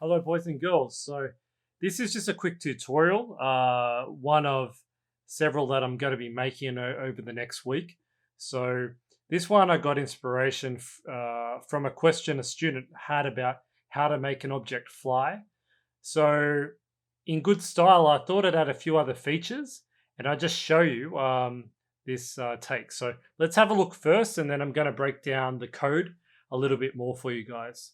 Hello boys and girls. So this is just a quick tutorial, one of several that I'm going to be making over the next week. So this one I got inspiration from a question a student had about how to make an object fly. So in good style, I thought it had a few other features and I'll just show you this take. So let's have a look first and then I'm going to break down the code a little bit more for you guys.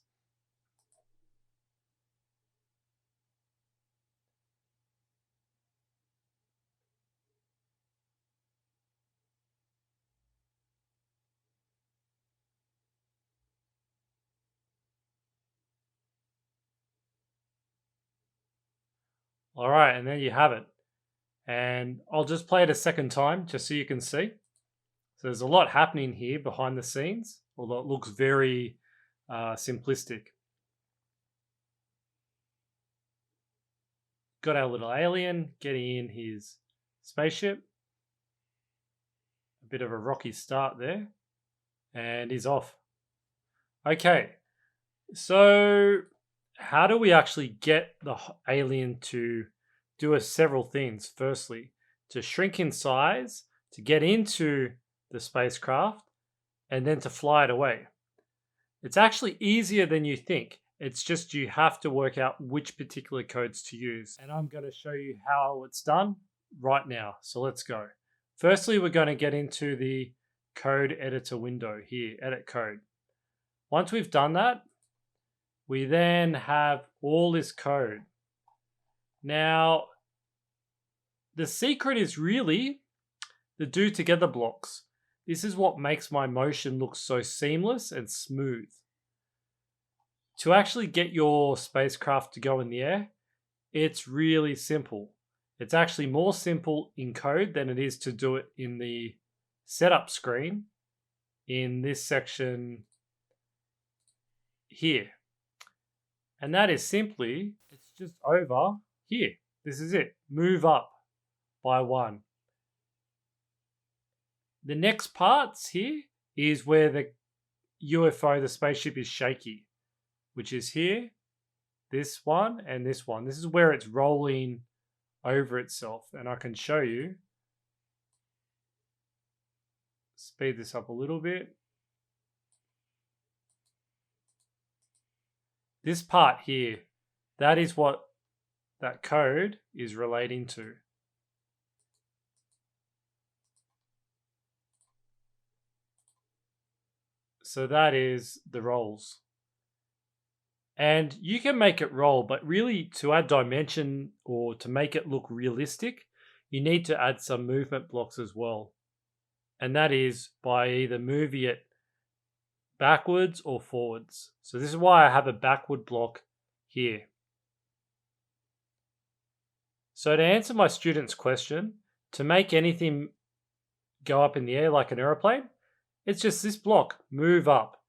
All right, and there you have it. And I'll just play it a second time just so you can see. So there's a lot happening here behind the scenes, although it looks very simplistic. Got our little alien getting in his spaceship. A bit of a rocky start there. And he's off. Okay, so how do we actually get the alien to do several things? Firstly, to shrink in size, to get into the spacecraft, and then to fly it away. It's actually easier than you think. It's just you have to work out which particular codes to use. And I'm going to show you how it's done right now. So let's go. Firstly, we're going to get into the code editor window here, edit code. Once we've done that, we then have all this code. Now, the secret is really the do together blocks. This is what makes my motion look so seamless and smooth. To actually get your spacecraft to go in the air, it's really simple. It's actually more simple in code than it is to do it in the setup screen in this section here. And that is simply, it's just over here. This is it. Move up by 1. The next parts here is where the UFO, the spaceship, is shaky, which is here, this one, and this one. This is where it's rolling over itself. And I can show you. Speed this up a little bit. This part here, that is what that code is relating to. So that is the rolls. And you can make it roll, but really to add dimension or to make it look realistic, you need to add some movement blocks as well. And that is by either moving it backwards or forwards. So this is why I have a backward block here. So to answer my student's question, to make anything go up in the air like an aeroplane, it's just this block, move up.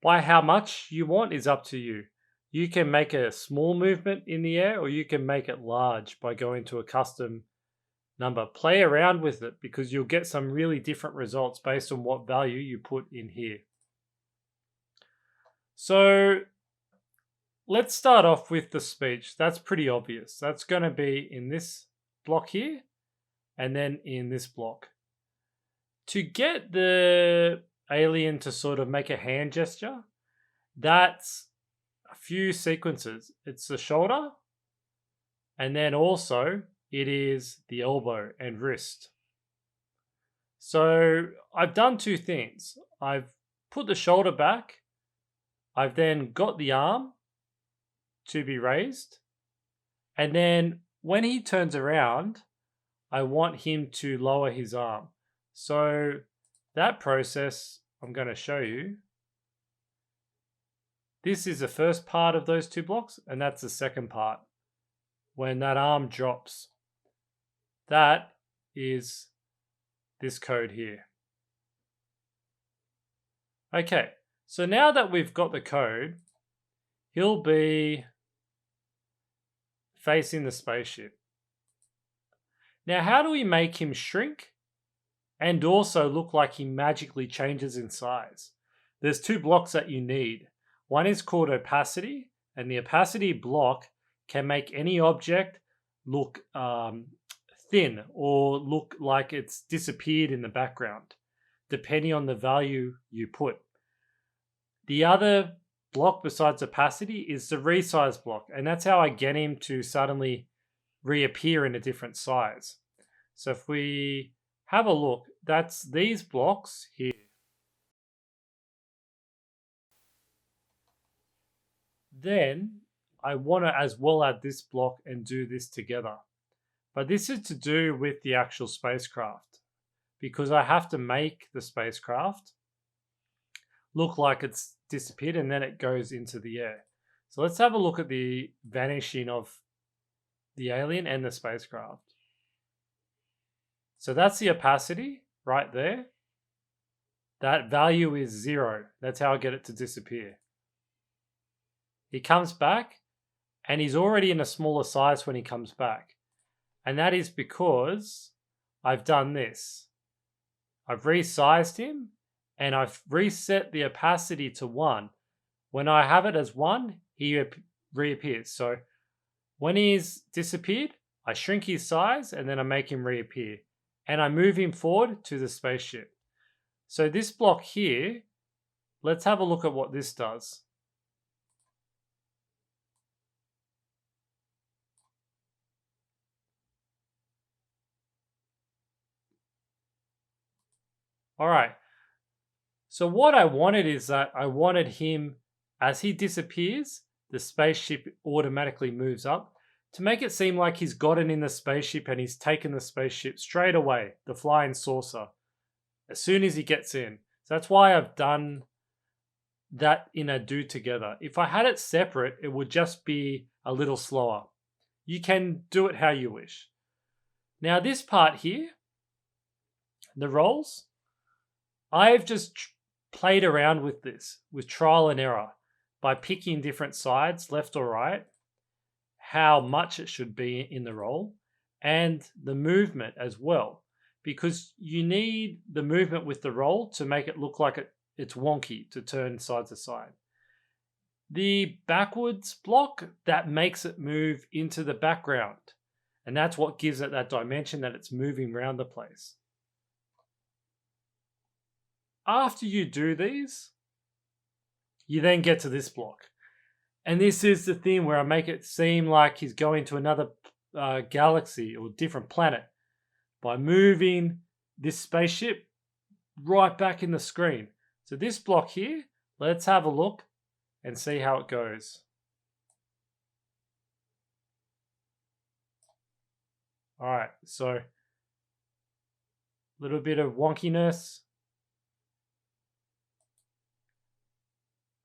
By how much you want is up to you. You can make a small movement in the air or you can make it large by going to a custom number. Play around with it because you'll get some really different results based on what value you put in here. So let's start off with the speech. That's pretty obvious. That's going to be in this block here and then in this block. To get the alien to sort of make a hand gesture, that's a few sequences. It's the shoulder and then also it is the elbow and wrist. So I've done two things. I've put the shoulder back. I've then got the arm to be raised. And then when he turns around, I want him to lower his arm. So that process I'm going to show you. This is the first part of those two blocks, and that's the second part. When that arm drops, that is this code here. Okay, so now that we've got the code, he'll be facing the spaceship. Now, how do we make him shrink and also look like he magically changes in size? There's two blocks that you need. One is called opacity And the opacity block can make any object look thin or look like it's disappeared in the background, depending on the value you put. The other block besides opacity is the resize block, and that's how I get him to suddenly reappear in a different size. So if we have a look, that's these blocks here. Then I want to as well add this block and do this together. But this is to do with the actual spacecraft, because I have to make the spacecraft look like it's disappeared and then it goes into the air. So let's have a look at the vanishing of the alien and the spacecraft. So that's the opacity right there. That value is 0. That's how I get it to disappear. He comes back and he's already in a smaller size when he comes back. And that is because I've done this. I've resized him and I've reset the opacity to 1. When I have it as 1, he reappears. So when he's disappeared, I shrink his size and then I make him reappear. And I move him forward to the spaceship. So this block here, let's have a look at what this does. All right. So what I wanted is that I wanted him, as he disappears, the spaceship automatically moves up to make it seem like he's gotten in the spaceship and he's taken the spaceship straight away, the flying saucer, as soon as he gets in. So that's why I've done that in a do together. If I had it separate, it would just be a little slower. You can do it how you wish. Now this part here, the rolls, I've just played around with this, with trial and error, by picking different sides, left or right, how much it should be in the roll, and the movement as well, because you need the movement with the roll to make it look like it's wonky to turn side to side. The backwards block, that makes it move into the background, and that's what gives it that dimension that it's moving around the place. After you do these, you then get to this block. And this is the thing where I make it seem like he's going to another galaxy or different planet by moving this spaceship right back in the screen. So this block here, let's have a look and see how it goes. All right, so a little bit of wonkiness.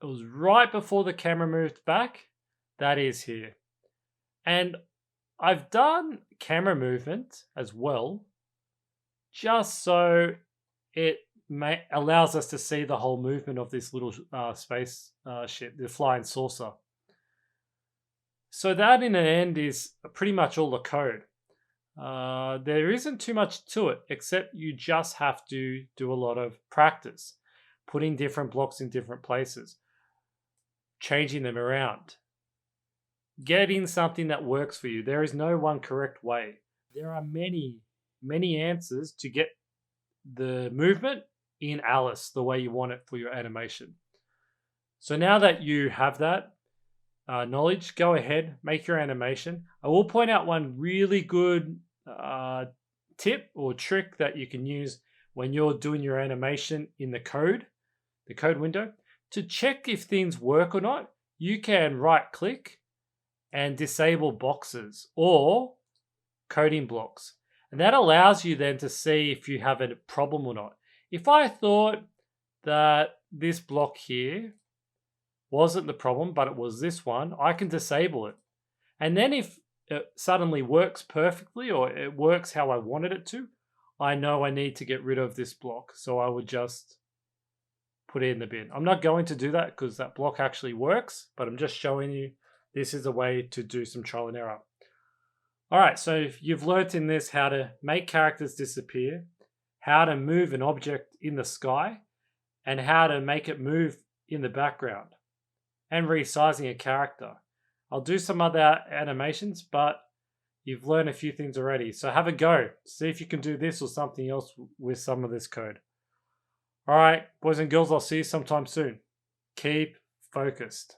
It was right before the camera moved back. That is here. And I've done camera movement as well, just so it allows us to see the whole movement of this little space ship, the flying saucer. So that in the end is pretty much all the code. There isn't too much to it, except you just have to do a lot of practice, putting different blocks in different places, changing them around, getting something that works for you. There is no one correct way. There are many answers to get the movement in Alice the way you want it for your animation. So now that you have that knowledge, go ahead, make your animation. I will point out one really good tip or trick that you can use when you're doing your animation in the code window. To check if things work or not, you can right click and disable boxes or coding blocks. And that allows you then to see if you have a problem or not. If I thought that this block here wasn't the problem, but it was this one, I can disable it. And then if it suddenly works perfectly or it works how I wanted it to, I know I need to get rid of this block. So I would just put it in the bin. I'm not going to do that because that block actually works, but I'm just showing you this is a way to do some trial and error. All right, so you've learnt in this how to make characters disappear, how to move an object in the sky, and how to make it move in the background. and resizing a character. I'll do some other animations, but you've learned a few things already. So have a go. See if you can do this or something else with some of this code. All right, boys and girls, I'll see you sometime soon. Keep focused.